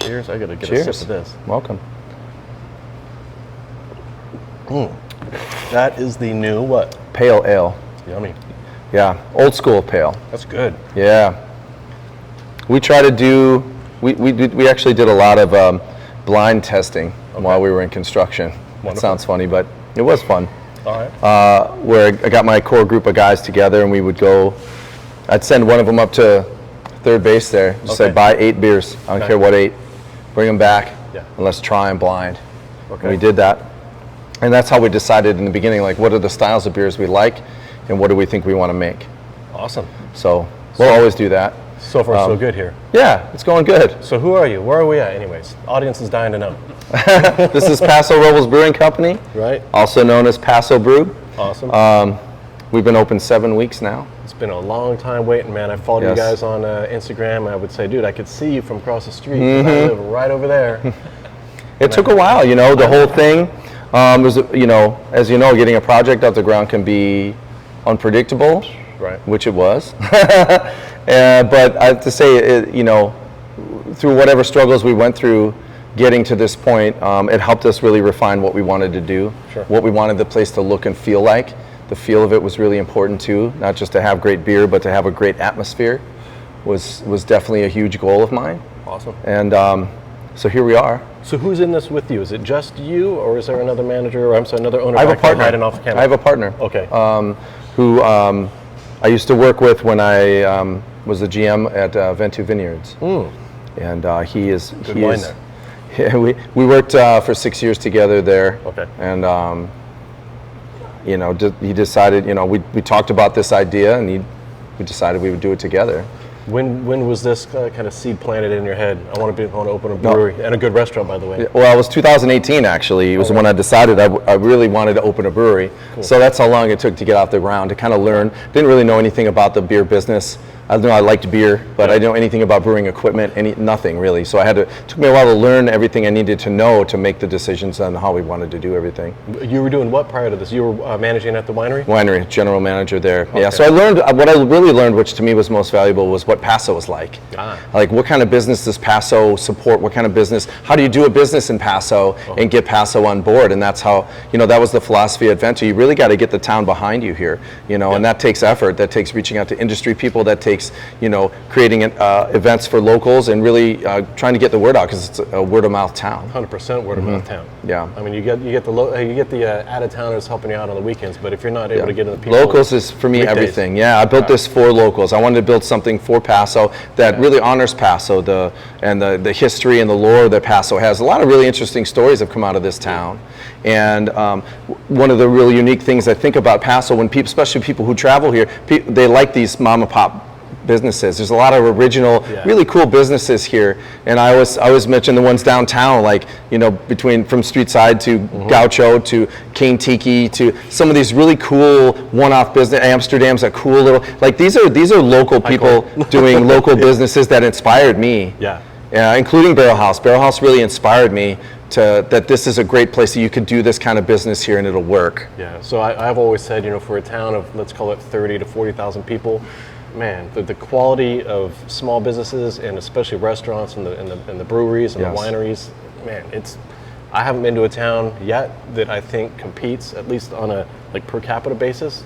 Cheers. I got to get Cheers. a sip of this. Welcome. That is the new what? Pale ale. Yummy. Yeah, old school pale. That's good. Yeah. We try to do, we actually did a lot of blind testing while we were in construction. Wonderful. It sounds funny, but it was fun. All right. Where I got my core group of guys together and we would go, I'd send one of them up to third base there, just say, buy 8 beers. I don't care what 8. Bring them back, and let's try them blind. Okay. And we did that. And that's how we decided in the beginning, like, what are the styles of beers we like and what do we think we want to make? Awesome. So we'll always do that. So far, so good here. Yeah, it's going good. So who are you? Where are we at anyways? Audience is dying to know. This is Paso Robles Brewing Company. Right. Also known as Paso Brew. Awesome. We've been open 7 weeks now. It's been a long time waiting, man. I followed you guys on Instagram. I would say, dude, I could see you from across the street. I live right over there. It took a while, you know, the whole thing. Was, you know, as you know, getting a project off the ground can be unpredictable, right? Which it was. But I have to say, you know, through whatever struggles we went through, getting to this point, it helped us really refine what we wanted to do, what we wanted the place to look and feel like. The feel of it was really important too, not just to have great beer, but to have a great atmosphere was definitely a huge goal of mine. Awesome. And so here we are. So who's in this with you? Is it just you, or is there another manager, or I'm sorry, another owner? I have a partner. Off camera? I have a partner. Okay. Who I used to work with when I was the GM at Ventu Vineyards. And he is good wine there. Yeah, we worked for 6 years together there. Okay. And you know, he decided, you know, we talked about this idea, and we decided we would do it together. When was this kind of seed planted in your head? I want to open a brewery and a good restaurant, by the way. Well, it was 2018 actually. It was when I decided I really wanted to open a brewery. Cool. So that's how long it took to get off the ground, to kind of learn. Didn't really know anything about the beer business. I know I liked beer, but I didn't know anything about brewing equipment, nothing really. So it took me a while to learn everything I needed to know to make the decisions on how we wanted to do everything. You were doing what prior to this? You were managing at the winery? Winery, general manager there. Okay. Yeah, so I learned, what I really learned, which to me was most valuable, was what Paso was like. Like, what kind of business does Paso support? What kind of business, how do you do a business in Paso and get Paso on board? And that's how, you know, that was the philosophy at Ventu. You really got to get the town behind you here, you know, and that takes effort. That takes reaching out to industry people. That takes, you know, creating events for locals and really trying to get the word out, because it's a word of mouth town. 100% word of mouth town. Yeah. I mean, you get the out of towners helping you out on the weekends, but if you're not able to get in the people, locals is for me weekdays. Everything. Yeah, I built this for locals. I wanted to build something for Paso that really honors Paso, the history and the lore that Paso has. A lot of really interesting stories have come out of this town. And one of the really unique things I think about Paso, when people, especially people who travel here, they like these mom and pop businesses. There's a lot of original, really cool businesses here, and I always mention the ones downtown, like, you know, from Street Side to Gaucho to King Tiki to some of these really cool one-off business. Amsterdam's a cool little, like, these are local people doing local businesses that inspired me. Including Barrel House. Barrel House really inspired me that this is a great place that you could do this kind of business here and it'll work. Yeah. So I've always said, you know, for a town of, let's call it 30 to 40,000 people. Man, the quality of small businesses, and especially restaurants and the breweries and the wineries, man, I haven't been to a town yet that I think competes, at least on a per capita basis.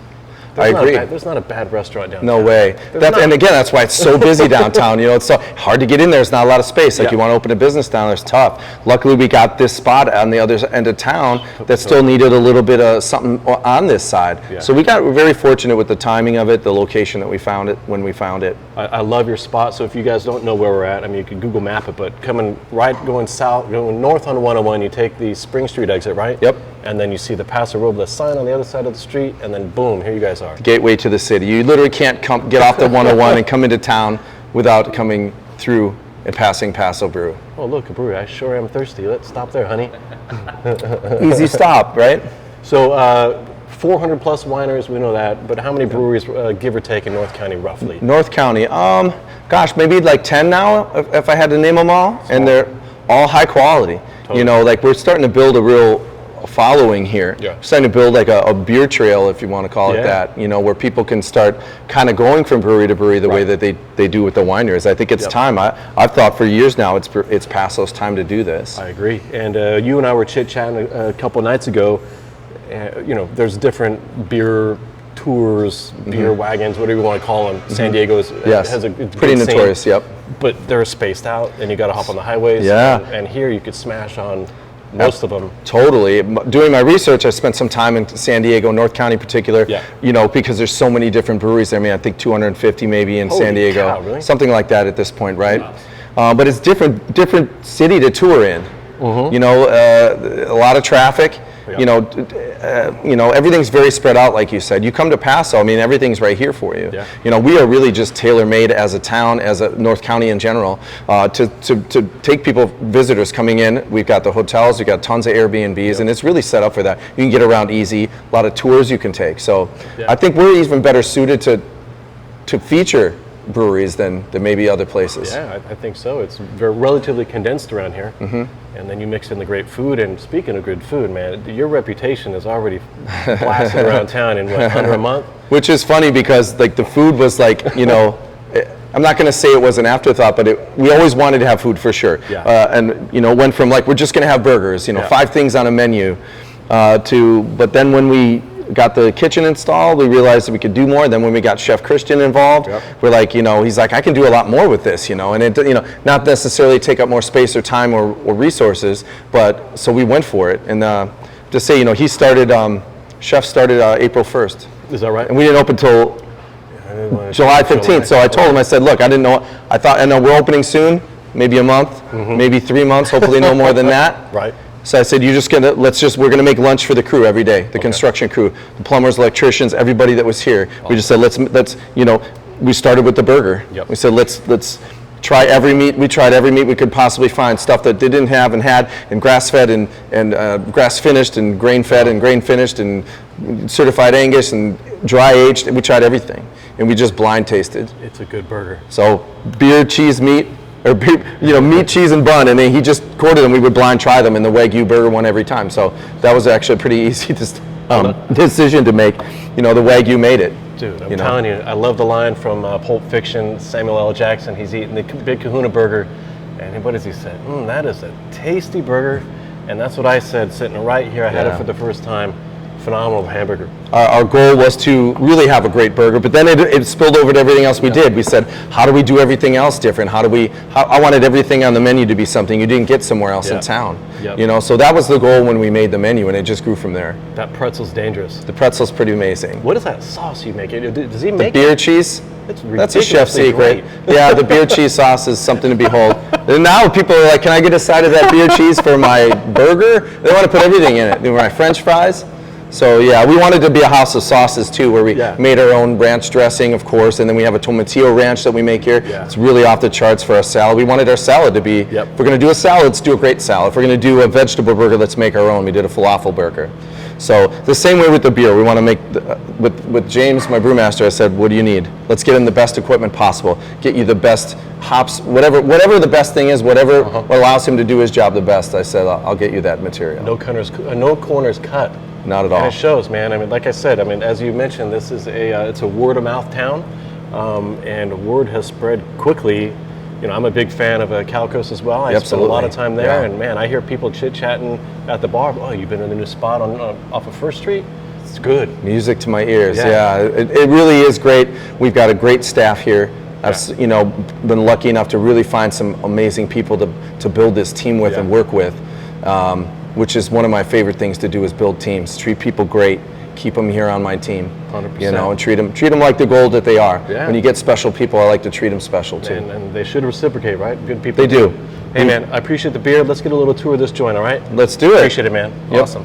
I agree. There's not a bad restaurant downtown. No way. And again, that's why it's so busy downtown. You know, it's so hard to get in there. There's not a lot of space. Like, you want to open a business down there, it's tough. Luckily, we got this spot on the other end of town that still needed a little bit of something on this side. So we're very fortunate with the timing of it, the location that we found it, when we found it. I love your spot. So if you guys don't know where we're at, I mean, you can Google map it, but going north on 101, you take the Spring Street exit, right? Yep. And then you see the Paso Robles sign on the other side of the street, and then boom, here you guys are. Gateway to the city. You literally can't get off the 101 and come into town without coming through and passing Paso Brew. Oh, look, a brewery. I sure am thirsty. Let's stop there, honey. Easy stop, right? So 400 plus wineries, we know that, but how many breweries, give or take, in North County roughly? North County, gosh, maybe like 10 now, if I had to name them all. And they're all high quality. Totally. You know, like, we're starting to build a real a following here. Yeah. We're starting to build like a beer trail, if you want to call it that, you know, where people can start kind of going from brewery to brewery the way that they do with the wineries. I think it's time. I've thought for years now it's Paso's time to do this. I agree. And you and I were chit-chatting a couple nights ago. You know, there's different beer tours, beer wagons, whatever you want to call them. San Diego has a pretty notorious, scene, but they're spaced out, and you got to hop on the highways. Yeah. And here you could smash on most of them. Totally. Doing my research, I spent some time in San Diego, North County in particular, you know, because there's so many different breweries there. I mean, I think 250 maybe in San Diego. Cow, really? Something like that at this point, right? But it's different city to tour in. You know, a lot of traffic. You know, everything's very spread out, like you said. You come to Paso, I mean, everything's right here for you. You know, we are really just tailor-made as a town, as a North County in general, to take people, visitors coming in. We've got the hotels, we've got tons of Airbnbs, and it's really set up for that. You can get around easy, a lot of tours you can take. So I think we're even better suited to feature breweries than maybe other places. Yeah, I think so. It's very relatively condensed around here. And then you mix in the great food. And speaking of good food, man, your reputation is already blasted around town in what, under a month? Which is funny because like the food was like, you know, I'm not going to say it was an afterthought, but we always wanted to have food for sure. And you know, went from like we're just going to have burgers, you know, 5 things on a menu, but then when we got the kitchen installed, we realized that we could do more. Then when we got Chef Christian involved, we're like, you know, he's like, I can do a lot more with this, you know, and it, you know, not necessarily take up more space or time or resources, but so we went for it. And to say, you know, he started, Chef started April 1st. Is that right? And we didn't open till July 15th. So I told him, I said, look, I didn't know, I know we're opening soon, maybe a month, maybe 3 months, hopefully no more than that. So I said, you're just gonna, we're gonna make lunch for the crew every day, the construction crew, the plumbers, electricians, everybody that was here. We just said, let's, you know, we started with the burger. We said, let's try every meat. We tried every meat we could possibly find, stuff that they didn't have and had, and grass-fed and grass-finished and grain-fed and grain-finished and certified Angus and dry-aged. We tried everything, and we just blind tasted. It's a good burger. So beer, cheese, meat, or you know, meat, cheese, and bun, and then he just quoted them. We would blind try them, and the Wagyu burger won every time. So that was actually a pretty easy decision to make. You know, the Wagyu made it. Dude, I'm telling you, I love the line from Pulp Fiction, Samuel L. Jackson. He's eating the Big Kahuna burger, and what does he say? That is a tasty burger, and that's what I said, sitting right here. I had it for the first time. Phenomenal hamburger. Our goal was to really have a great burger, but then it spilled over to everything else we did. We said, how do we do everything else different? I wanted everything on the menu to be something you didn't get somewhere else in town. You know, so that was the goal when we made the menu, and it just grew from there. That pretzel's dangerous. The pretzel's pretty amazing. What is that sauce you make? Does he make the beer cheese? That's a chef secret. Yeah, the beer cheese sauce is something to behold. And now people are like, can I get a side of that beer cheese for my burger? They want to put everything in it. My French fries. So yeah, we wanted to be a house of sauces too, where we made our own ranch dressing, of course, and then we have a tomatillo ranch that we make here. It's really off the charts for our salad. We wanted our salad to be, if we're going to do a salad, let's do a great salad. If we're going to do a vegetable burger, let's make our own. We did a falafel burger. So the same way with the beer, we want to make, with James, my brewmaster, I said, what do you need? Let's get him the best equipment possible. Get you the best hops, whatever the best thing is, whatever allows him to do his job the best. I said, I'll get you that material. No corners cut. Not at all. And it shows, man. I mean, like I said, I mean, as you mentioned, this is it's a word of mouth town, and word has spread quickly. You know, I'm a big fan of Cal Coast as well. I spend a lot of time there, and man, I hear people chit-chatting at the bar. Oh, you've been in the new spot off of First Street? It's good. Music to my ears. It really is great. We've got a great staff here. I've you know, been lucky enough to really find some amazing people to build this team with and work with. Which is one of my favorite things to do, is build teams, treat people great, keep them here on my team. 100%. You know, and treat them like the gold that they are. When you get special people, I like to treat them special too. And they should reciprocate, right? Good people. They do. Hey man, I appreciate the beer. Let's get a little tour of this joint, all right? Let's do it. Appreciate it, man. Awesome.